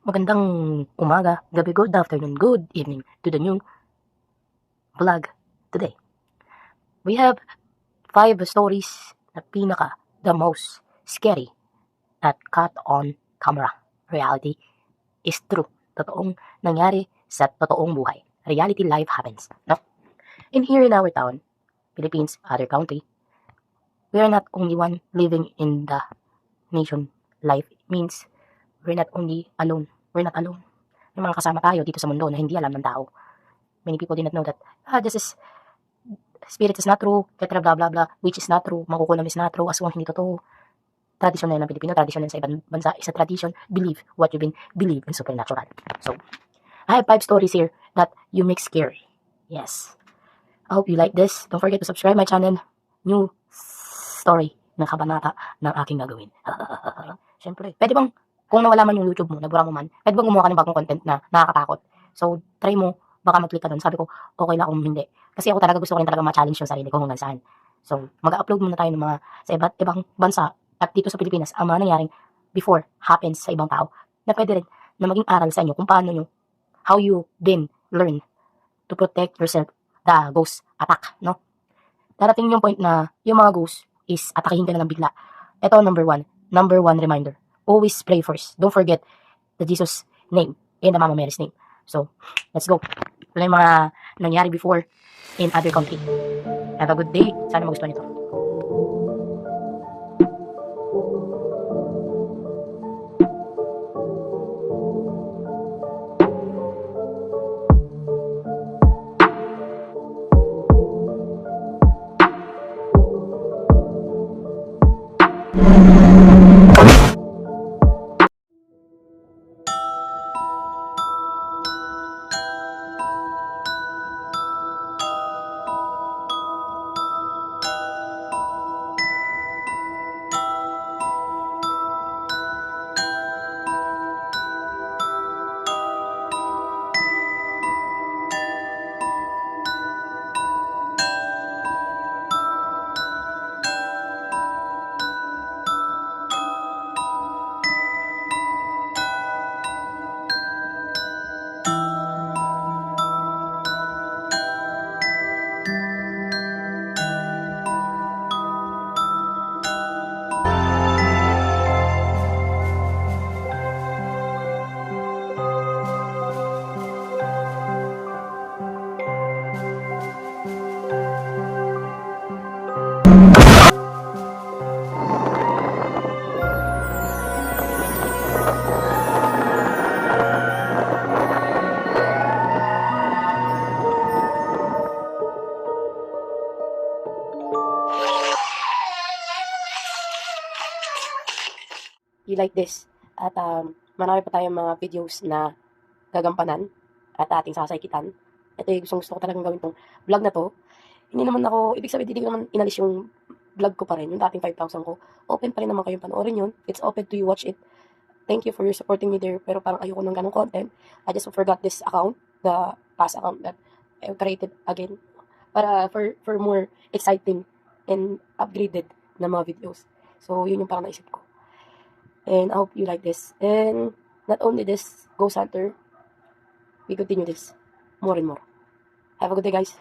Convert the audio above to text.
Magandang umaga, gabi, good afternoon, good evening to the new vlog today. We have 5 stories na the most scary at caught on camera. Reality is true. Totoong nangyari sa totoong buhay. Reality life happens. No? In here in our town, Philippines, other country, we are not only one living in the nation. Life means we're not only alone. We're not alone. May mga kasama tayo dito sa mundo na hindi alam ng tao. Many people did not know that, this is, spirit is not true, etc. blah blah blah, which is not true, makukulam is not true, aswang hindi totoo. Tradisyon na yan ng Pilipino, tradisyon na sa ibang bansa, is a tradition, believe what you believe in supernatural. So, I have 5 stories here that you make scary. Yes. I hope you like this. Don't forget to subscribe my channel. New story ng kabanata ng aking gagawin. Siyempre, pwede bang, kung nawala man yung YouTube mo, nabura mo man, pwede bang gumawa ka ng bagong content na nakakatakot? So, try mo, baka mag-click ka doon. Sabi ko, okay lang kung hindi. Kasi ako talaga gusto ko rin talaga ma-challenge yung sarili ko hanggang saan. So, mag-upload muna tayo ng mga sa iba't ibang bansa at dito sa Pilipinas, ang mga nangyaring before happens sa ibang tao na pwede rin na maging aral sa inyo kung paano nyo, how you then learn to protect yourself the ghost attack, no? Darating yung point na yung mga ghost is atakihin ka na ng bigla. Ito, number one reminder. Always pray first. Don't forget the Jesus name and the Mama Mary's name. So, let's go. Ito na yung mga nangyari before in other country. Have a good day. Sana magustuhan nito. You like this. At marami pa tayong mga videos na gagampanan at ating sasaykitan. Ito yung gusto ko talagang gawin tong vlog na to. Hindi naman ako, ibig sabihin, hindi ko naman inalis yung vlog ko pa rin, yung dating 5,000 ko. Open pa rin naman kayong panoorin yun. It's open to you watch it. Thank you for your supporting me there. Pero parang ayoko ng ganong content. I just forgot this account, the past account that I created again. Para for more exciting and upgraded na mga videos. So, yun yung parang naisip ko. And I hope you like this. And not only this, Ghost Hunter, we continue this more and more. Have a good day, guys.